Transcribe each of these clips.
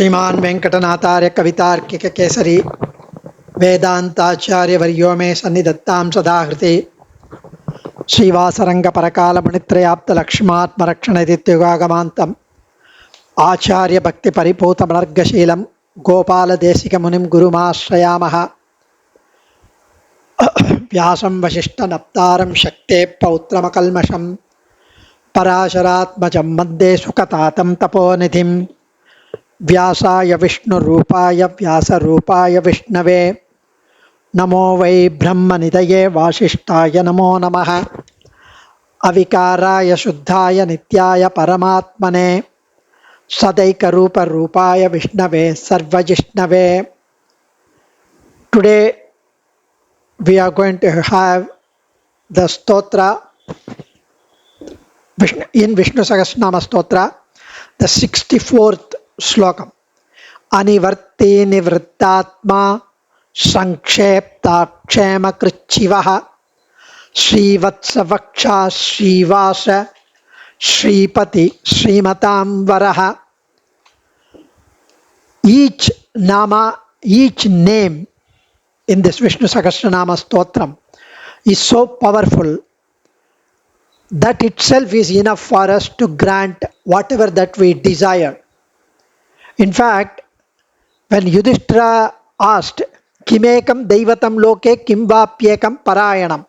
श्रीमान वेंकटनाथार्य कवितार्किक केसरी वेदांताचार्य वर्यो मे सन्निधत्तां सदा हृति श्रीवासरंग परकाल मुनित्रयाप्त लक्ष्मात्मरक्षणदित्युगागमान्तम् आचार्य भक्ति परिपूत मनर्गशीलं गोपाल देशिक मुनिं गुरुमाश्रयामः व्यासं वशिष्ठ नप्तारं शक्ते पौत्रमकल्मषं पराशरात्मजं वन्दे सुखतातं तपोनिधिं व्यासाय विष्णुरूपाय व्यासरूपाय विष्णवे नमो वै ब्रह्मनिधये वासिष्ठाय नमो नमः अविकाराय शुद्धाय नित्याय परमात्मने सदैकरूपरूपाय विष्णवे सर्वजिष्णवे. Today we are going to have the stotra in Vishnu Sahasramam stotra, the 64th slokam. Anivarti nivrittatma sanksheptakshema krichivaha Srivatsavaksha Srivasa Sripati Srimatam Varaha. Each name in this Vishnu Sahasranama Stotram is so powerful that itself is enough for us to grant whatever that we desire. In fact, when Yudhishthira asked, Kimekam Daivatam Loke Kimvapyekam Parayanam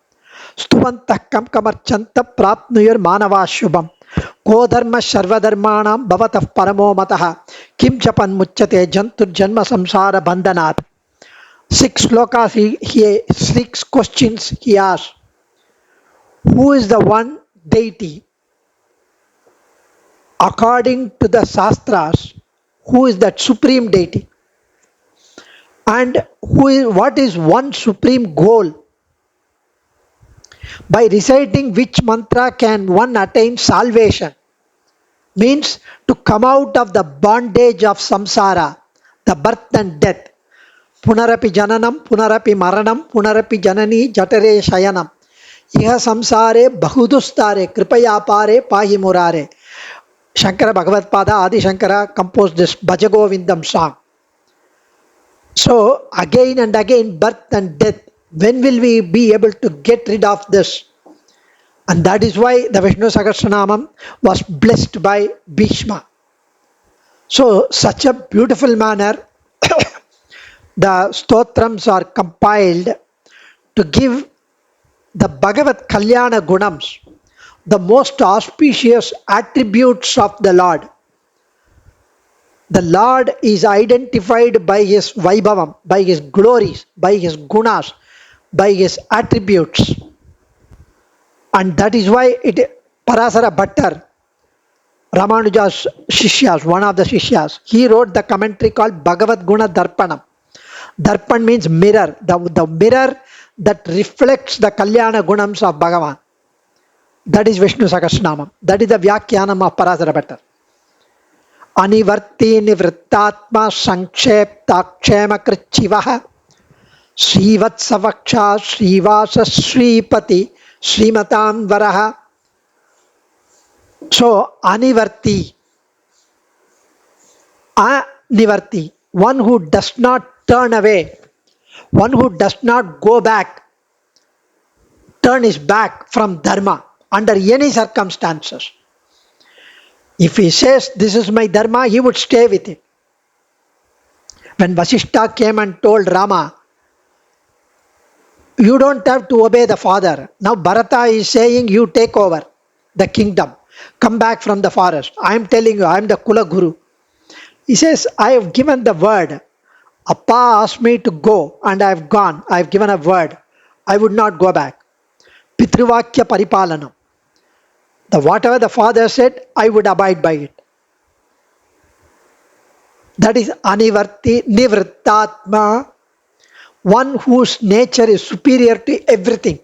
Stuvantah Kam Kamarchanta Prapnuyur Manava Shubham Kodharma Sarvadharmanam Bhavatah Paramo Mataha Kim Japan Muchyate Jantur Janma Samsara Bandhanat. 6 slokas, six questions he asked. Who is the one deity? According to the Shastras, who is that supreme deity? And what is one supreme goal? By reciting which mantra can one attain salvation? Means to come out of the bondage of samsara, the birth and death. Punarapi jananam, punarapi maranam, punarapi janani jatare shayanam. Iha samsare bahudustare kripayapare pahi murare. Shankara Bhagavad Pada Adi Shankara composed this Bhajagovindam song. So again and again, birth and death. When will we be able to get rid of this? And that is why the Vishnu Sahasranamam was blessed by Bhishma. So such a beautiful manner the stotrams are compiled to give the Bhagavad Kalyana Gunams, the most auspicious attributes of the Lord. The Lord is identified by his Vaibhavam, by his glories, by his gunas, by his attributes. And that is why Parasara Bhattar, Ramanuja's Shishyas, one of the Shishyas, he wrote the commentary called Bhagavad Guna Darpanam. Darpan means mirror, the mirror that reflects the Kalyana Gunams of Bhagavan. That is Vishnu Sahasranamam. That is the Vyakyanam of Parasara Bhattar. Anivarti nivrittatma sanksheptakshema krichivaha Srivatsavaksha Srivasa Sripati Srimatam Varaha. So anivarti, one who does not turn away, one who does not go back, turn his back from dharma under any circumstances. If he says this is my dharma, he would stay with it. When Vasishtha came and told Rama, you don't have to obey the father. Now Bharata is saying you take over the kingdom. Come back from the forest. I am telling you, I am the Kula Guru. He says, I have given the word. Appa asked me to go and I have gone. I have given a word. I would not go back. Pitruvakya Paripalanam. Whatever the father said, I would abide by it. That is Anivarti Nivrittatma, one whose nature is superior to everything.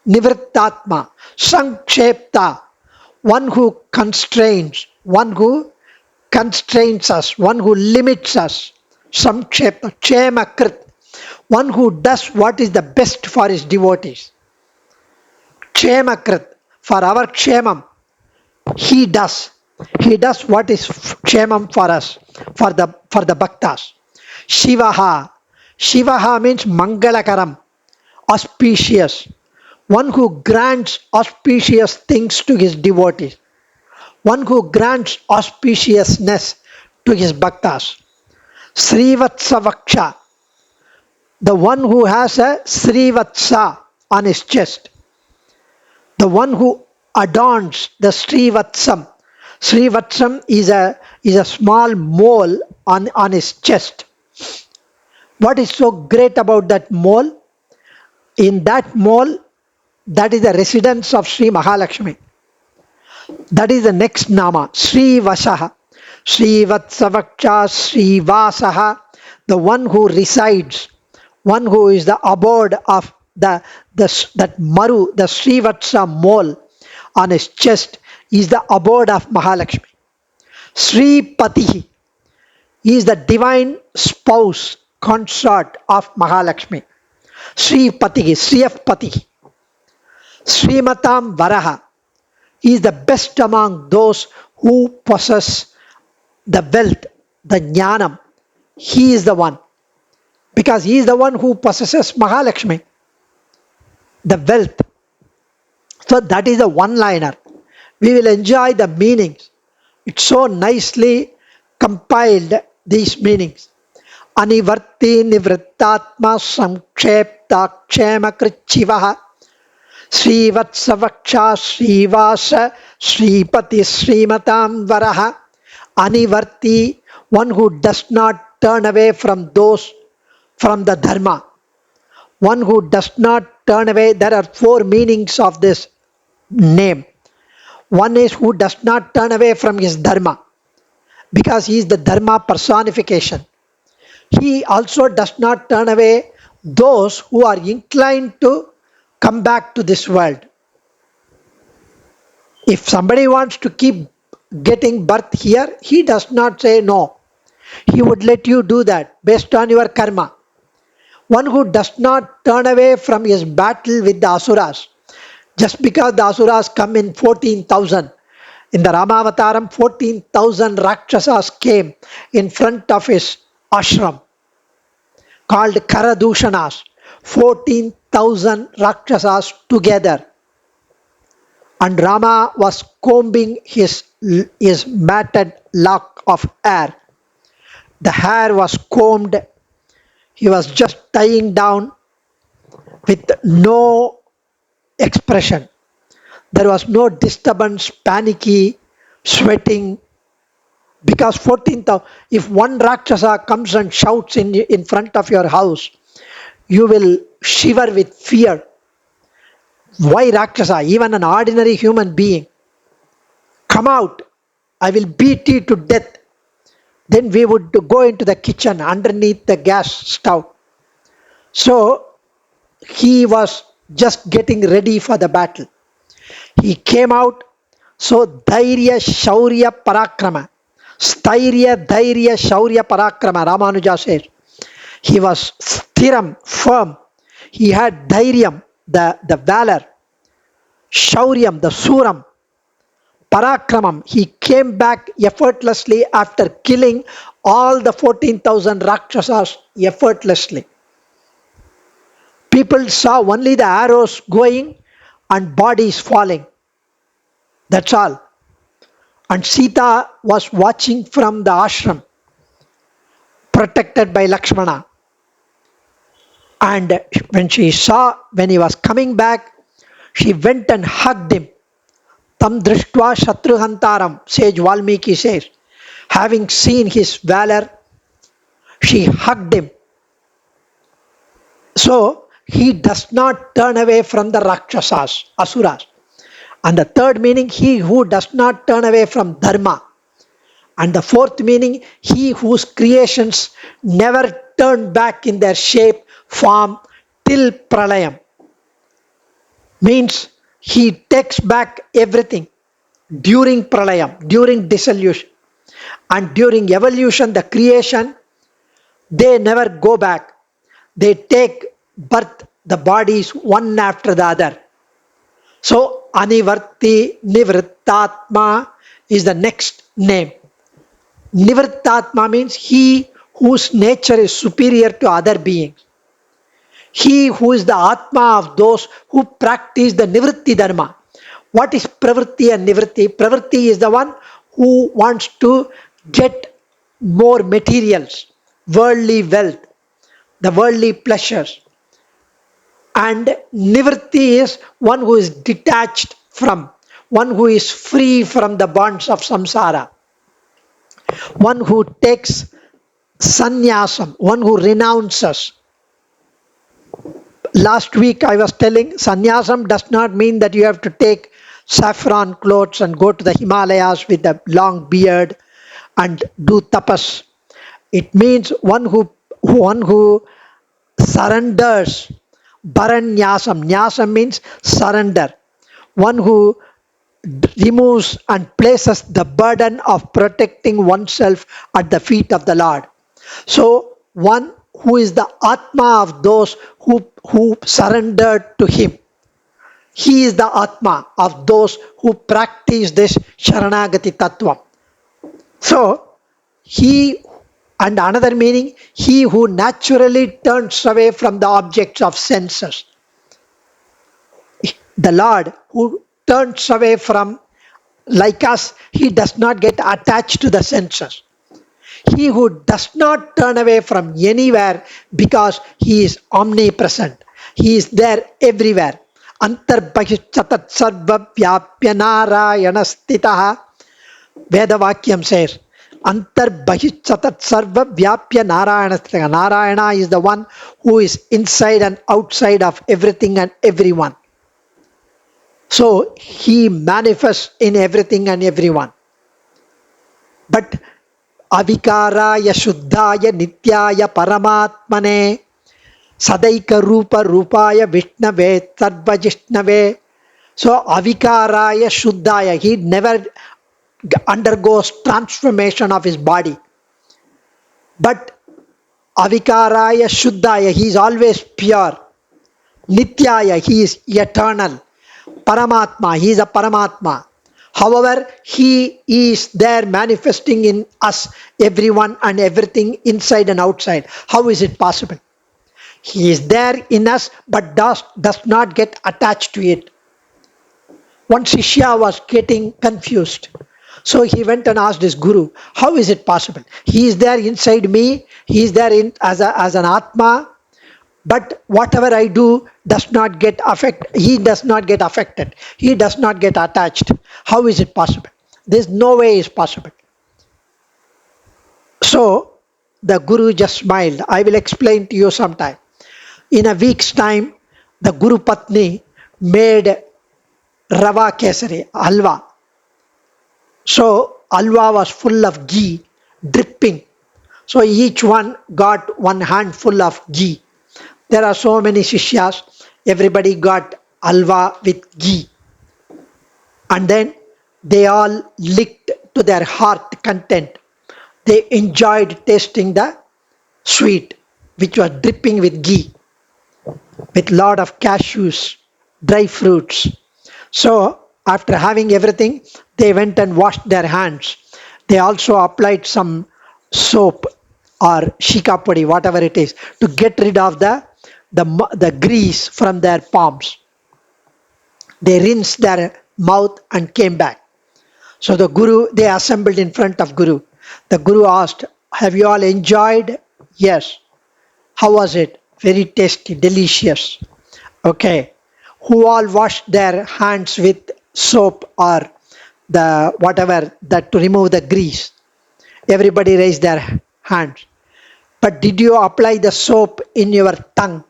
Nivrittatma, Sankshepta, one who constrains us, one who limits us. Samkshepta, Kshemakrit, one who does what is the best for his devotees. Kshemakrit, for our kshemam, he does what is kshemam for us. for the bhaktas. Shivaha. Shivaha means Mangalakaram, auspicious. One who grants auspicious things to his devotees. One who grants auspiciousness to his bhaktas. Srivatsavaksha, the one who has a Srivatsa on his chest. The one who adorns the Srivatsam. Srivatsam is a small mole on his chest. What is so great about that mole? In that mole, that is the residence of Sri Mahalakshmi. That is the next nama, Sri Vasaha. Sri Vatsavaksha, Sri Vasaha, the one who resides, one who is the abode of that Maru, the Sri Vatsa mole on his chest, is the abode of Mahalakshmi. Sri Patihi is the divine spouse, consort of Mahalakshmi. Sri Patihi, Sri of Patihi. Srimatam Varaha, he is the best among those who possess the wealth, the jnanam. He is the one. Because he is the one who possesses Mahalakshmi, the wealth. So that is a one-liner. We will enjoy the meanings. It's so nicely compiled, these meanings. Anivarti nivrittatma samkshepta kshema krichivaha. Srivatsavaksha Srivasa Sripati Srimatam Varaha. Anivarti, one who does not turn away from the dharma. One who does not turn away. There are four meanings of this name. One is who does not turn away from his dharma, because he is the dharma personification. He also does not turn away those who are inclined to come back to this world. If somebody wants to keep getting birth here, he does not say no. He would let you do that based on your karma. One who does not turn away from his battle with the asuras, just because the asuras come in 14,000. In the Ramavataram, 14,000 Rakshasas came in front of his ashram, called Karadushanas. 14,000 Rakshasas together. And Rama was combing his matted lock of hair. The hair was combed. He was just tying down with no expression. There was no disturbance, panicky, sweating. Because 14,000, if one Rakshasa comes and shouts in front of your house, you will shiver with fear. Why Rakshasa? Even an ordinary human being. Come out, I will beat you to death. Then we would go into the kitchen underneath the gas stove. So he was just getting ready for the battle. He came out. So Dhairya Shaurya Parakrama. Stairya Dhairya Shaurya Parakrama, Ramanuja says. He was sthiram, firm. He had dhairyam, the valor. Shauryam, the suram. Parakramam, he came back effortlessly after killing all the 14,000 Rakshasas effortlessly. People saw only the arrows going and bodies falling. That's all. And Sita was watching from the ashram, protected by Lakshmana. And when she saw, when he was coming back, she went and hugged him. Tam drishtva shatruhantaram, sage Valmiki says. Having seen his valor, she hugged him. So he does not turn away from the Rakshasas, Asuras. And the third meaning, he who does not turn away from Dharma. And the fourth meaning, he whose creations never turn back in their shape, form, till Pralayam. Means he takes back everything during Pralayam, during dissolution. And during evolution, the creation, they never go back. They take birth, the bodies one after the other. So Anivarti Nivrittatma is the next name. Nivrittatma means he whose nature is superior to other beings. He who is the Atma of those who practice the Nivritti Dharma. What is Pravritti and Nivritti? Pravritti is the one who wants to get more materials, worldly wealth, the worldly pleasures. And Nivritti is one who is detached from, one who is free from the bonds of samsara, one who takes sannyasam, one who renounces. Last week I was telling sannyasam does not mean that you have to take saffron clothes and go to the Himalayas with a long beard and do tapas. It means one who surrenders. Baranyasam. Nyasam means surrender. One who removes and places the burden of protecting oneself at the feet of the Lord. So one who is the Atma of those who surrendered to him. He is the Atma of those who practice this Sharanagati Tattva. So he, and another meaning, he who naturally turns away from the objects of senses. The Lord who turns away from, like us, he does not get attached to the senses. He who does not turn away from anywhere because he is omnipresent. He is there everywhere. Antarbahishchatat sarva vyapya narayana stitaha. Vedavakyam says, Antarbahishchatat sarva vyapya narayana stitaha. Narayana is the one who is inside and outside of everything and everyone. So he manifests in everything and everyone. But avikaraya shuddhaya nityaya paramatmane sadaika rupa rupaya vishnave sarvajishnave. So avikaraya shuddhaya, he never undergoes transformation of his body. But avikaraya shuddhaya, he is always pure. Nityaya, he is eternal. Paramatma, he is a Paramatma. However, he is there manifesting in us, everyone and everything, inside and outside. How is it possible? He is there in us but does not get attached to it. One Shishya was getting confused. So he went and asked his Guru, how is it possible? He is there inside me, he is there as an Atma, but whatever I do does not get affected. He does not get affected. He does not get attached. How is it possible? There's no way it's possible. So the Guru just smiled. I will explain to you sometime. In a week's time, the Guru Patni made Rava Kesari, halwa. So halwa was full of ghee, dripping. So each one got one handful of ghee. There are so many Shishyas, everybody got halwa with ghee. And then they all licked to their heart content. They enjoyed tasting the sweet, which was dripping with ghee, with lot of cashews, dry fruits. So after having everything, they went and washed their hands. They also applied some soap or shikapodi, whatever it is, to get rid of the grease from their palms. They rinsed their mouth and came back. So they assembled in front of Guru. The Guru asked, have you all enjoyed? Yes. How was it? Very tasty, delicious. Okay. Who all washed their hands with soap or the whatever that to remove the grease? Everybody raised their hands. But did you apply the soap in your tongue?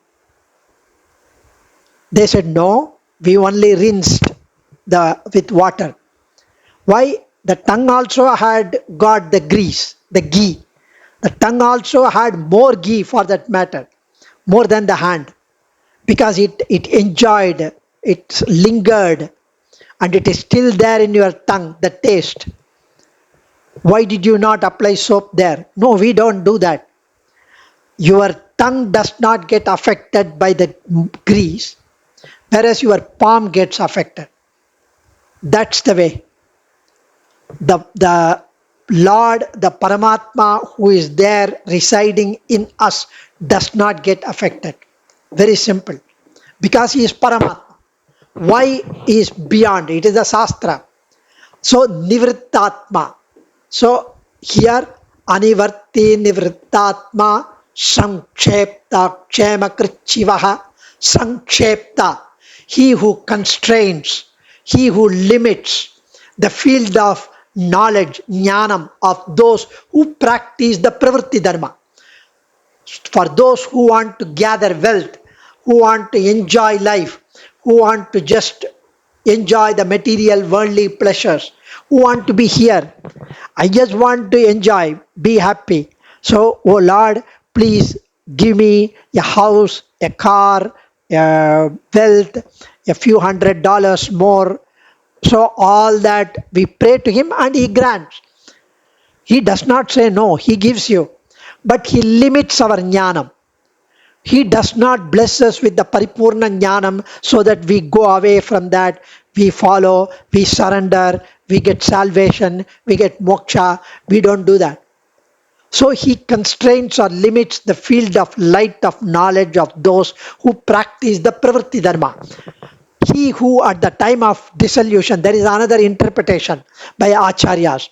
They said, no, we only rinsed with water. Why? The tongue also had got the grease, the ghee. The tongue also had more ghee for that matter, more than the hand. Because it enjoyed, it lingered, and it is still there in your tongue, the taste. Why did you not apply soap there? No, we don't do that. Your tongue does not get affected by the grease, whereas your palm gets affected. That's the way. The Lord, the Paramatma who is there residing in us, does not get affected. Very simple. Because he is Paramatma. Why he is beyond? It is a Shastra. So, Nivrittatma. So, here, Anivarti Nivrittatma Sankshepta Kshemakrichivaha Sankshepta. He who constrains, he who limits the field of knowledge, jnanam, of those who practice the pravritti dharma. For those who want to gather wealth, who want to enjoy life, who want to just enjoy the material worldly pleasures, who want to be here. I just want to enjoy, be happy. So, oh Lord, please give me a house, a car, wealth, a few $100 more. So, all that we pray to Him and He grants. He does not say no, He gives you. But He limits our jnanam. He does not bless us with the paripurna jnanam so that we go away from that, we follow, we surrender, we get salvation, we get moksha. We don't do that. So he constrains or limits the field of light of knowledge of those who practice the pravritti dharma. He who at the time of dissolution, there is another interpretation by acharyas.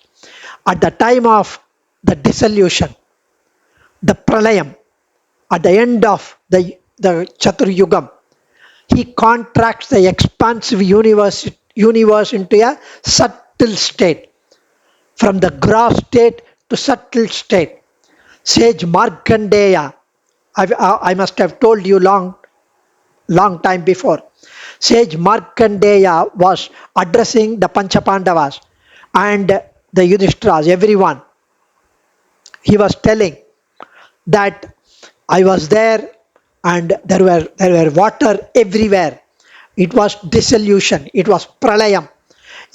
At the time of the dissolution, the pralayam, at the end of the Chatur Yugam, he contracts the expansive universe into a subtle state, from the gross state to subtle state. Sage Markandeya, I must have told you long time before. Sage Markandeya was addressing the Panchapandavas and the Yudhishtiras, everyone. He was telling that I was there and there were water everywhere. It was dissolution, it was pralayam.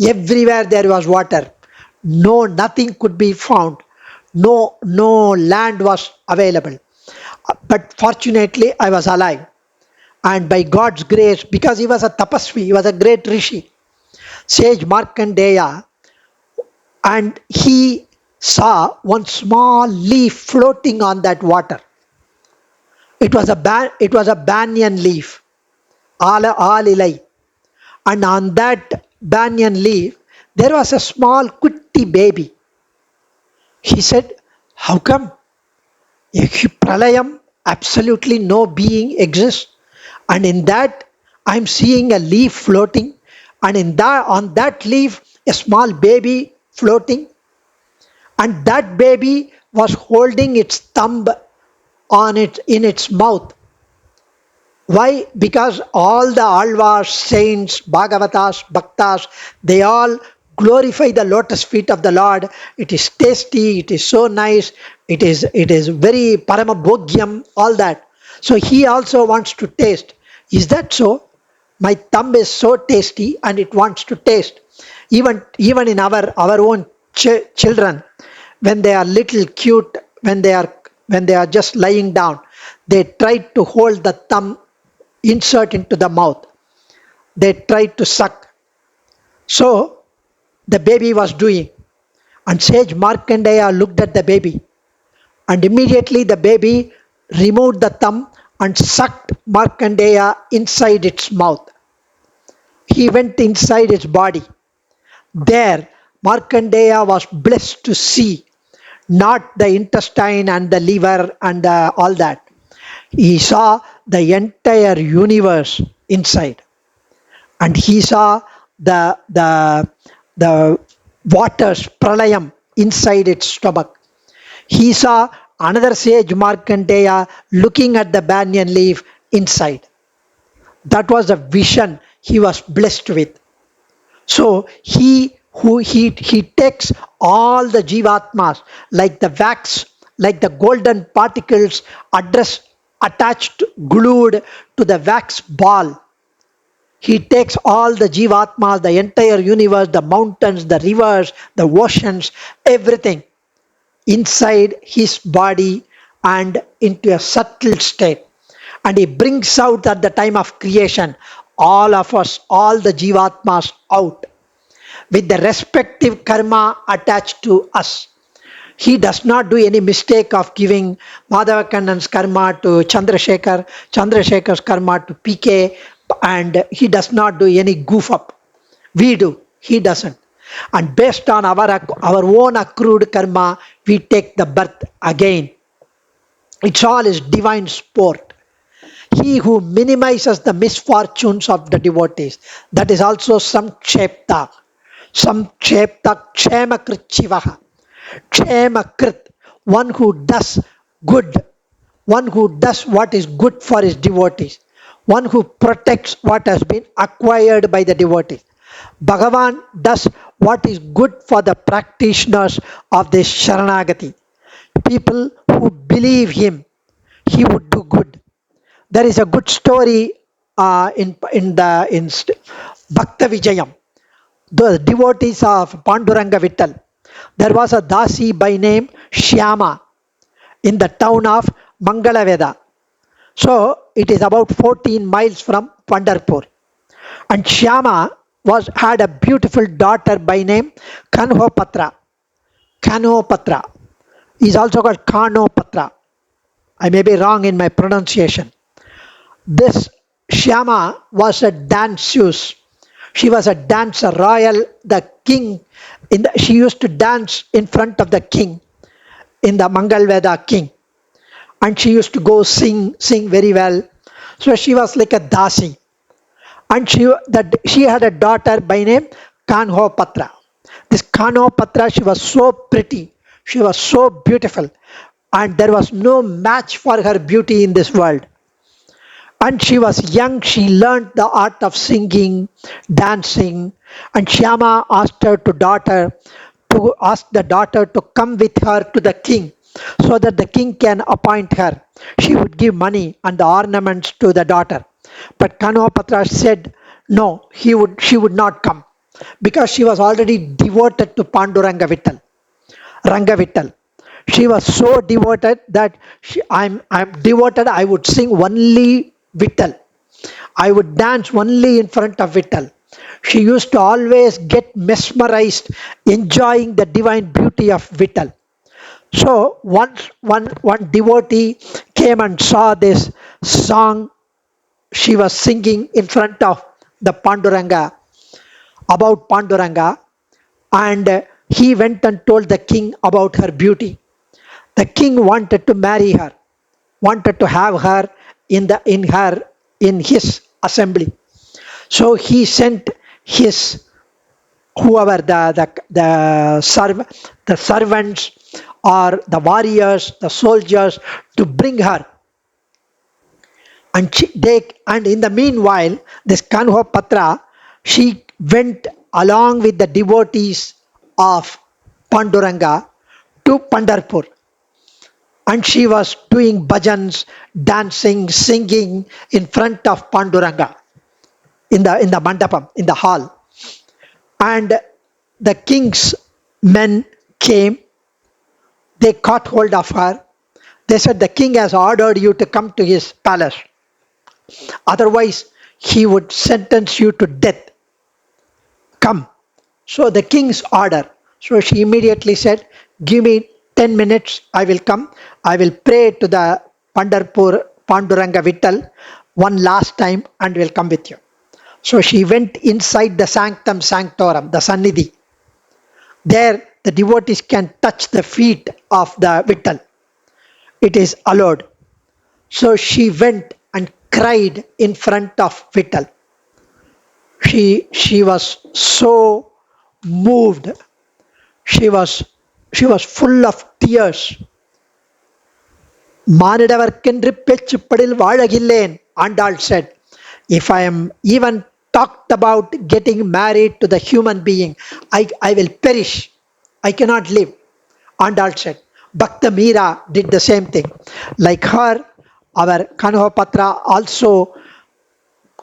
Everywhere there was water. No, nothing could be found. No land was available. But fortunately, I was alive. And by God's grace, because he was a tapasvi, he was a great rishi, sage Markandeya, and he saw one small leaf floating on that water. It was a banyan leaf, alilai, and on that banyan leaf there was a small kutti baby. He said, "How come? Pralayam, absolutely no being exists, and in that I'm seeing a leaf floating, and on that leaf a small baby floating, and that baby was holding its thumb in its mouth." Why? Because all the alvas, saints, bhagavatas, bhaktas, they all glorify the lotus feet of the Lord. It is tasty, it is so nice, it is very paramabhogyam, all that. So he also wants to taste. Is that so? My thumb is so tasty and it wants to taste. Even in our own children, when they are little cute, when they are just lying down, they try to hold the thumb, insert into the mouth. They tried to suck. So the baby was doing. And sage Markandeya looked at the baby. And immediately the baby removed the thumb and sucked Markandeya inside its mouth. He went inside its body. There, Markandeya was blessed to see not the intestine and the liver and all that. He saw the entire universe inside, and he saw the waters pralayam inside its stomach. He saw another sage Markandeya looking at the banyan leaf inside. That was the vision he was blessed with. So he takes all the jivatmas like the wax, like the golden particles attached, glued to the wax ball. He takes all the jivatmas, the entire universe, the mountains, the rivers, the oceans, everything inside his body and into a subtle state. And he brings out at the time of creation all of us, all the jivatmas out. with the respective karma attached to us. He does not do any mistake of giving Madhavakannan's karma to Chandrasekhar, Chandrasekhar's karma to PK, and he does not do any goof up. We do, he doesn't. And based on our own accrued karma, we take the birth again. It's all is divine sport. He who minimizes the misfortunes of the devotees, that is also samkshepta. Samkshepta kshemakrit chivaha. Kshemakrit, one who does good, one who does what is good for his devotees, one who protects what has been acquired by the devotees. Bhagavan does what is good for the practitioners of this Sharanagati. People who believe him, he would do good. There is a good story in Bhakta Vijayam, the devotees of Panduranga Vittal. There was a Dasi by name Shyama in the town of Mangalaveda. So it is about 14 miles from Pandharpur. And Shyama had a beautiful daughter by name Kanhopatra. Kanhopatra is also called Kanopatra. I may be wrong in my pronunciation. This Shyama was a danseuse. She was a dancer, royal, the king. She used to dance in front of the king, in the Mangalveda king. And she used to go sing very well. So she was like a dasi. And she had a daughter by name Kanhopatra. This Kanhopatra, she was so pretty. She was so beautiful. And there was no match for her beauty in this world. And she was young, she learned the art of singing, dancing, and Shyama asked the daughter to come with her to the king so that the king can appoint her. She would give money and the ornaments to the daughter. But Kanopatra said no, she would not come because she was already devoted to Panduranga Vittal, Ranga Vittal. She was so devoted that I'm devoted, I would sing only Vittal. I would dance only in front of Vittal. She used to always get mesmerized, enjoying the divine beauty of Vittal. So once one devotee came and saw this song she was singing in front of the Panduranga, about Panduranga, and he went and told the king about her beauty. The king wanted to marry her, wanted to have her in his assembly. So he sent his whoever the servants or the warriors, the soldiers to bring her. And in the meanwhile, this Kanhopatra, she went along with the devotees of Panduranga to Pandharpur. And she was doing bhajans, dancing, singing in front of Panduranga in the mandapam, in the hall. And the king's men came, they caught hold of her. They said, the king has ordered you to come to his palace. Otherwise, he would sentence you to death. Come. So the king's order. So she immediately said, give me 10 minutes, I will come. I will pray to the Pandharpur Panduranga Vittal one last time and will come with you. So she went inside the sanctum sanctorum, the Sannidhi. There the devotees can touch the feet of the Vittal. It is allowed. So she went and cried in front of Vittal. She was so moved. She was full of tears. Manadavarkendru pechuppadil vazhagillen, Andal said, if I am even talked about getting married to the human being, I will perish. I cannot live. Andal said. Bhakta Meera did the same thing. Like her, our Kanhopatra also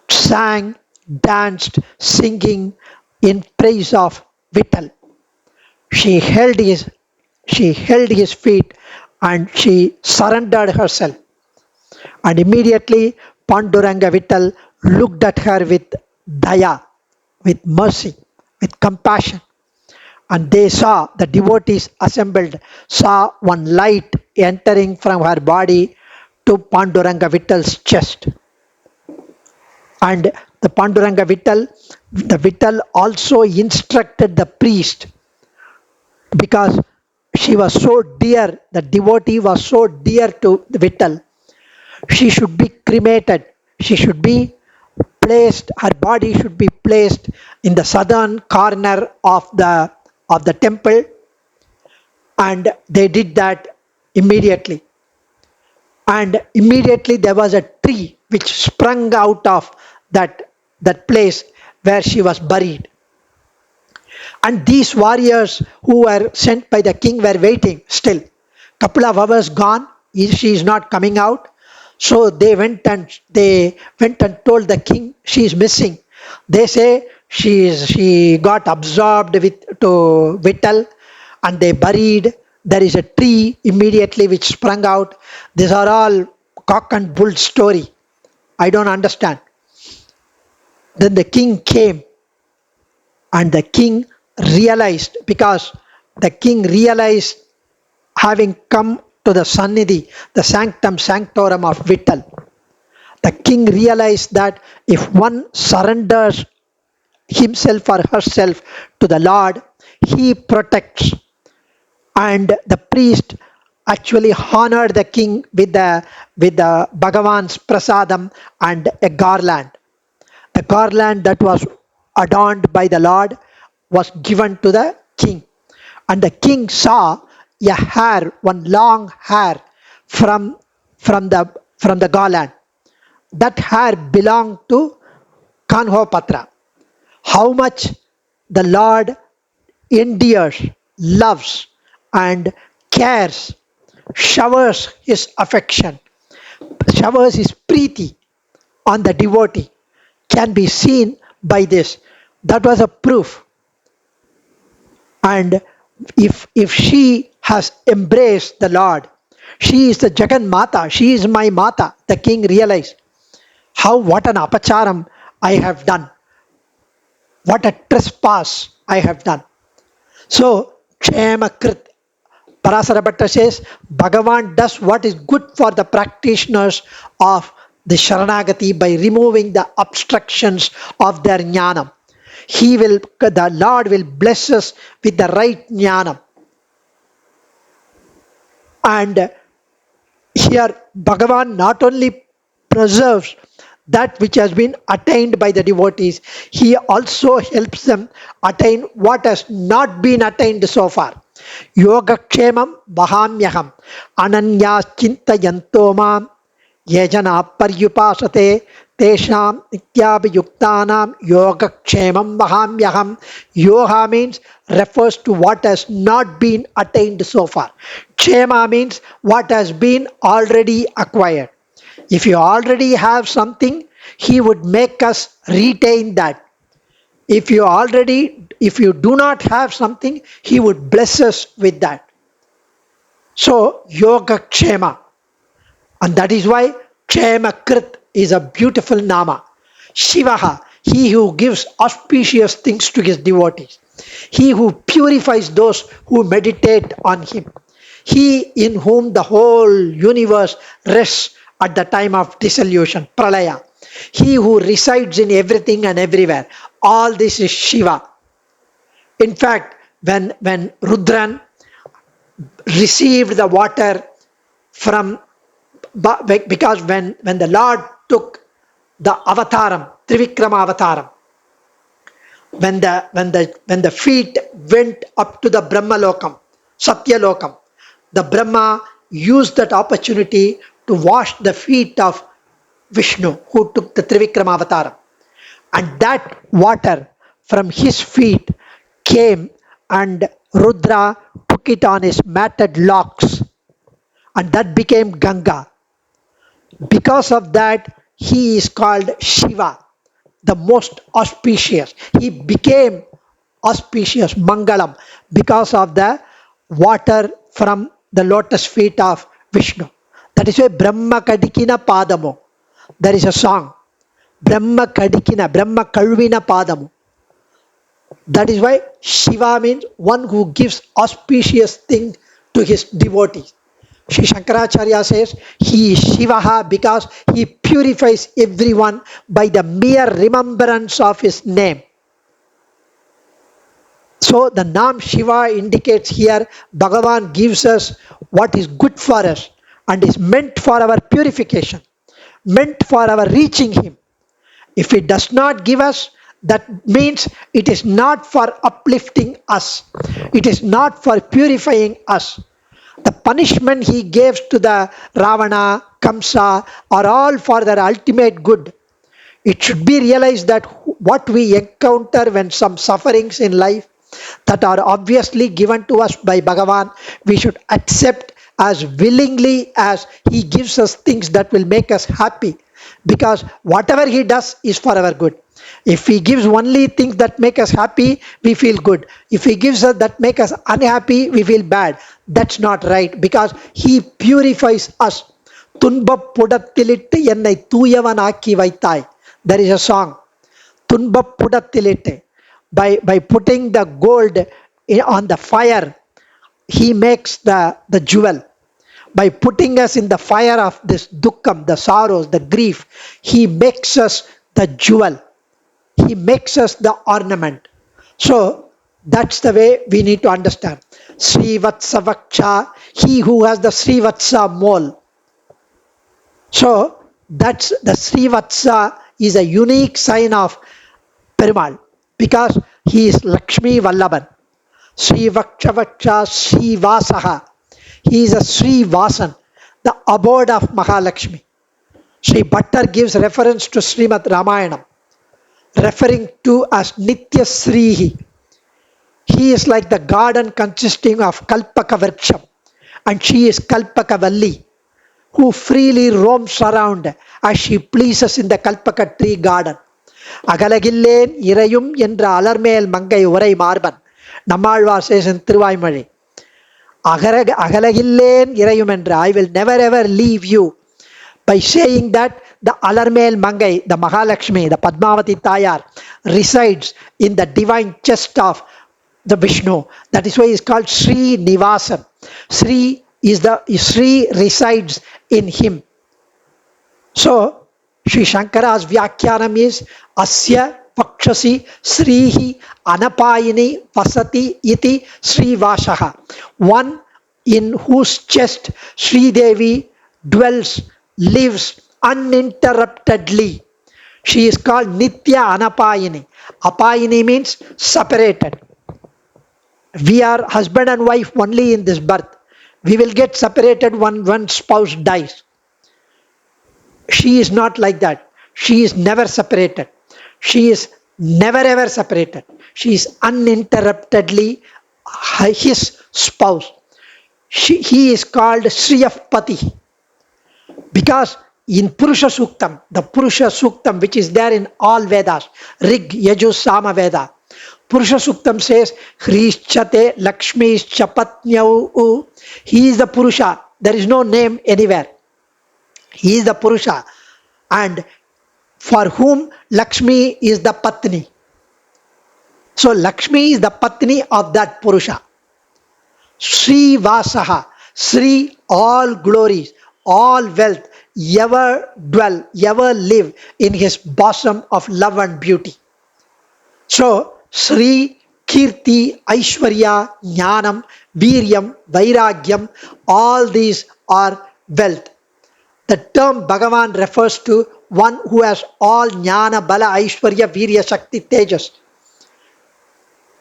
sang, danced, singing in praise of Vittal. She held his feet and she surrendered herself. And immediately Panduranga Vittal looked at her with daya, with mercy, with compassion. And they saw, the devotees assembled, saw one light entering from her body to Panduranga Vittal's chest. And the Panduranga Vittal, the Vittal also instructed the priest, because she was so dear, the devotee was so dear to the Vittal, she should be cremated. She should be placed, her body should be placed in the southern corner of the temple, and they did that immediately. And immediately there was a tree which sprung out of that place where she was buried. And these warriors who were sent by the king were waiting still. Couple of hours gone, she is not coming out. So they went and told the king she is missing. They say she got absorbed with to Vittal, and they buried. There is a tree immediately which sprung out. These are all cock and bull story. I don't understand. Then the king came, and the king realized, because the king realized, having come to the Sannidhi, the sanctum sanctorum of Vittal, the king realized that if one surrenders himself or herself to the Lord, he protects. And the priest actually honored the king with the Bhagavan's prasadam and a garland. The garland that was adorned by the Lord was given to the king. And the king saw a hair, one long hair from, from the garland. That hair belonged to Kanhopatra. How much the Lord endears, loves, and cares, showers his affection, showers his preeti on the devotee, can be seen by this. That was a proof. And if she has embraced the Lord, she is the Jagan Mata, she is my Mata. The king realized, what an apacharam I have done, what a trespass I have done. So Kshemakrit, Parasara Bhatta says, Bhagavan does what is good for the practitioners of the Sharanagati by removing the obstructions of their jnanam. The Lord will bless us with the right jnanam. And here Bhagavan not only preserves that which has been attained by the devotees, he also helps them attain what has not been attained so far. Yogakshemam vahamyaham ananyas chintayanto mam yajana paryupasate tesham nityabhayuktanam yogakshemam vahamyaham. Yoga means refers to what has not been attained so far. Kshema means what has been already acquired. If you already have something, he would make us retain that. If you do not have something, he would bless us with that. So Yoga Kshema. And that is why Kshemakrit is a beautiful nama. Shivaha, he who gives auspicious things to his devotees. He who purifies those who meditate on him. He in whom the whole universe rests at the time of dissolution, pralaya. He who resides in everything and everywhere. All this is Shiva. In fact, when Rudran received the water from, because when the Lord took the avataram, Trivikrama avataram, when the feet went up to the Brahma lokam, Satya lokam, the Brahma used that opportunity to wash the feet of Vishnu, who took the Trivikrama avataram. And that water from his feet came, and Rudra took it on his matted locks, and that became Ganga. Because of that, he is called Shiva, the most auspicious. He became auspicious, Mangalam, because of the water from the lotus feet of Vishnu. That is why Brahma Kadikina Padamu. There is a song, Brahma Kadikina, Brahma Kalvina Padamu. That is why Shiva means one who gives auspicious thing to his devotees. Sri Shankaracharya says he is Shivaha because he purifies everyone by the mere remembrance of his name. So the name Shiva indicates here Bhagavan gives us what is good for us and is meant for our purification, meant for our reaching him. If he does not give us, that means it is not for uplifting us, it is not for purifying us. The punishment he gives to the Ravana, Kamsa are all for their ultimate good. It should be realized that what we encounter when some sufferings in life that are obviously given to us by Bhagavan, we should accept as willingly as he gives us things that will make us happy, because whatever he does is for our good. If he gives only things that make us happy, we feel good. If he gives us that make us unhappy, we feel bad. That's not right, because he purifies us. துன்பப் புடத்திலிட்டு என்னை தூயவனாக்கி வைத்தாய். There is a song. துன்பப் புடத்திலிட்டு. By putting the gold on the fire, he makes the jewel. By putting us in the fire of this dukkam, the sorrows, the grief, he makes us the jewel. He makes us the ornament. So that's the way we need to understand. Srivatsa Vaksha, he who has the Srivatsa mole. So that's the Srivatsa is a unique sign of Perumal, because he is Lakshmi Vallabhan. Sri Vakshavaksha Sri Vasaha. He is a Sri Vasan, the abode of Mahalakshmi. Sri Bhattar gives reference to Srimad Ramayanam, referring to as Nitya Srihi. He is like the garden consisting of Kalpaka Vriksham, and she is Kalpaka Valli, who freely roams around as she pleases in the Kalpaka tree garden. Agalagillen Irayum என்ற அலர்மேல் மங்கை உரை மார்பன். Nammalvar says in Thiruvaimozhi, அகலகில்லேன் இறையும் என்ற, I will never ever leave you, by saying that the alarmel mangai, the Mahalakshmi, the Padmavati Thaiyar, resides in the divine chest of the Vishnu. That is why he is called Sri Nivasan. Sri resides in him. So Sri Shankara's Vyakhyanam is Asya Pakshasi Srihi Anapayini Vasati Iti Sri Vashaha. One in whose chest Sri Devi dwells, lives uninterruptedly. She is called Nitya Anapayini. Apayini means separated. We are husband and wife only in this birth. We will get separated when one spouse dies. She is not like that. She is never separated. She is never ever separated. She is uninterruptedly his spouse. He is called Sriyapati, because in Purusha Suktam, the Purusha Suktam which is there in all Vedas, Rig, Yajus, Sama Veda, Purusha Suktam says, Hrishchate Lakshmi Chapatnyau. He is the Purusha. There is no name anywhere. He is the Purusha, and for whom Lakshmi is the Patni. So Lakshmi is the Patni of that Purusha. Sri Vasaha, Sri, all glories, all wealth, ever dwell, ever live in his bosom of love and beauty. So Sri, Kirti, Aishwarya, Jnanam, Viryam, Vairagyam, all these are wealth. The term Bhagavan refers to one who has all Jnana, Bala, Aishwarya, Virya, Shakti, Tejas.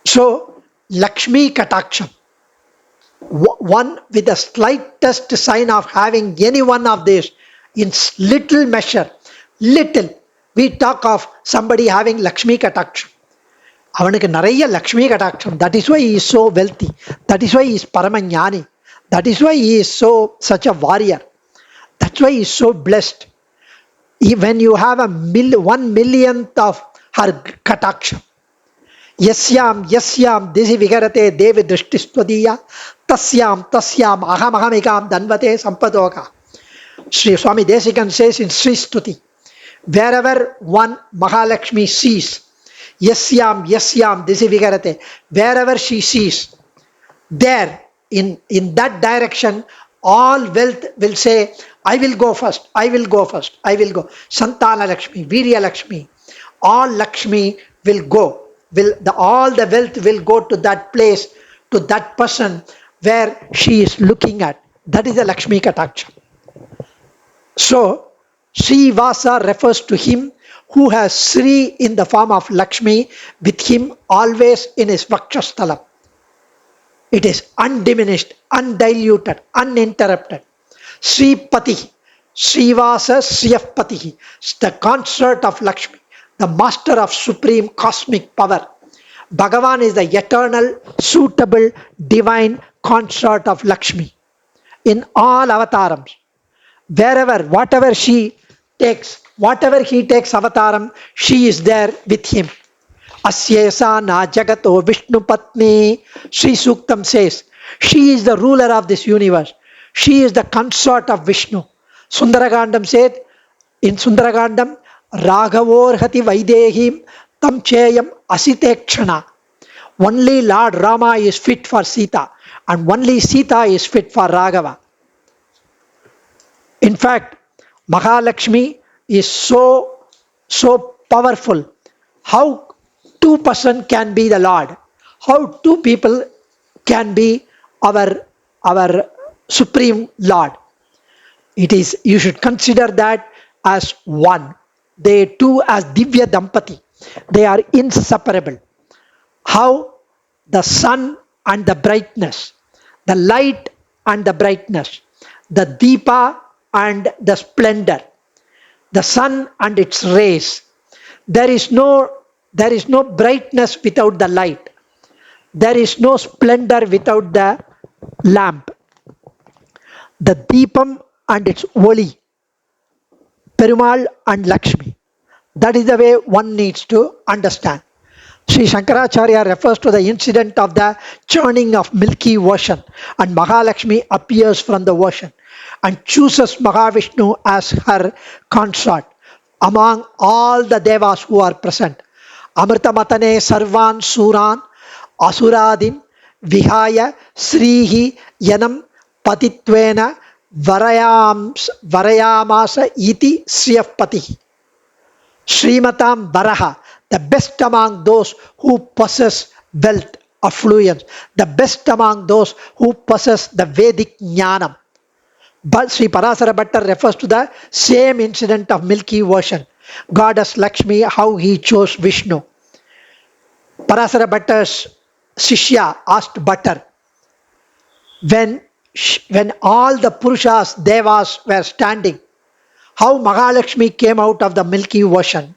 So Lakshmi Kataksham, one with the slightest sign of having any one of these in little measure, little, we talk of somebody having Lakshmi Kataksham. அவனுக்கு நிறைய லக்ஷ்மி கடாட்சம். That is why he is so wealthy. That is why he is Paramanyani. That is why he is such a warrior. That's why he is so blessed. When you have 1/1,000,000th of her kataksham, yasyam desi vigarate devi drishtistvadiya tasyam ahamikam danvate sampadoka. Sri Swami Desikan says in Sri Stuti, wherever one Mahalakshmi sees, yasyam disi vigarate. Wherever she sees, there in that direction, all wealth will say, I will go first, I will go first, I will go. Santana Lakshmi, Virya Lakshmi, all Lakshmi will go. All the wealth will go to that place, to that person where she is looking at. That is the Lakshmi Kataksha. So, Srivasa refers to him who has Sri in the form of Lakshmi with him always in his Vakshasthalam. It is undiminished, undiluted, uninterrupted. Sripati, Srivasa Sriyapati, the consort of Lakshmi, the master of supreme cosmic power. Bhagavan is the eternal, suitable, divine consort of Lakshmi in all avatarams. Wherever, whatever he takes avataram, she is there with him. Asyesa na jagato Vishnu Patni. Sri Suktam says, she is the ruler of this universe. She is the consort of Vishnu. Sundaragandam said, in Sundaragandam, Raghavorhati Vaidehim Tam Cheyam Asitekshana. Only Lord Rama is fit for Sita, and only Sita is fit for Raghava. In fact, Mahalakshmi is so powerful. How two person can be the Lord? How two people can be our supreme Lord? It is, you should consider that as one. They two as Divya Dampati. They are inseparable. How the sun and the brightness, the light and the brightness, the Deepa and the splendor, the sun and its rays. There is no brightness without the light. There is no splendor without the lamp. The Deepam and its Oli, Perumal and Lakshmi. That is the way one needs to understand. Sri Shankaracharya refers to the incident of the churning of milky ocean, and Mahalakshmi appears from the ocean and chooses Mahavishnu as her consort among all the devas who are present. Amritamatane sarvan suran asuradim vihaya srihi yanam patitvena varayamasa iti sriyapati. Srimatam Varaha, the best among those who possess wealth, affluence, the best among those who possess the Vedic Jnanam. But Sri Parasara Bhattar refers to the same incident of Milky Ocean. Goddess Lakshmi, how he chose Vishnu. Parasara Bhattar's Shishya asked Bhattar, when all the Purushas, Devas were standing, how Mahalakshmi came out of the Milky Ocean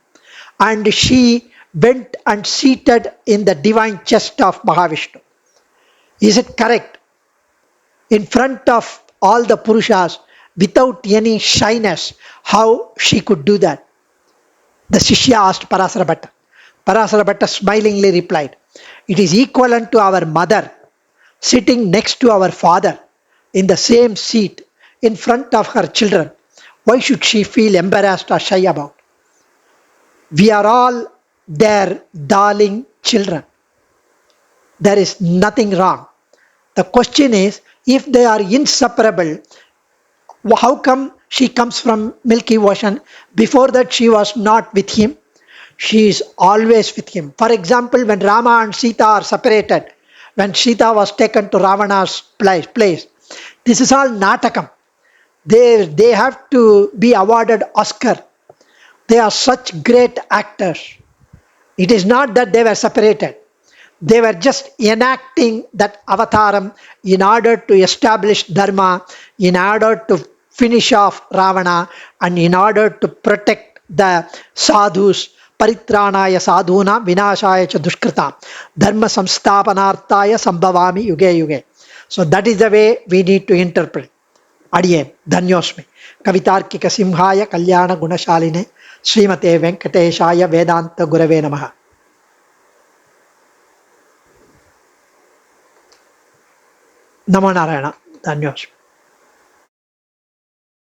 and she went and seated in the divine chest of Mahavishnu. Is it correct? In front of all the Purushas, without any shyness, how she could do that? The Shishya asked Parasara Bhatta. Parasara Bhatta smilingly replied, it is equivalent to our mother sitting next to our father in the same seat in front of her children. Why should she feel embarrassed or shy about? We are all their darling children. There is nothing wrong. The question is, if they are inseparable, how come she comes from Milky Ocean? Before that she was not with him. She is always with him. For example, when Rama and Sita are separated, when Sita was taken to Ravana's place, this is all Natakam. They have to be awarded Oscar. They are such great actors. It is not that they were separated. They were just enacting that avataram in order to establish Dharma, in order to finish off Ravana, and in order to protect the sadhus. Paritranaya sadhuna vinashaya cha dushkrita dharma samsthapanarthaya sambhavami yuge yuge. So that is the way we need to interpret. Adiyen, Dhanyosmi. Kavitarkika Simhaya Kalyana Gunashaline Srimate Venkateshaya Vedanta Gurave Namaha. Namo Narayana. Dhanyosmi.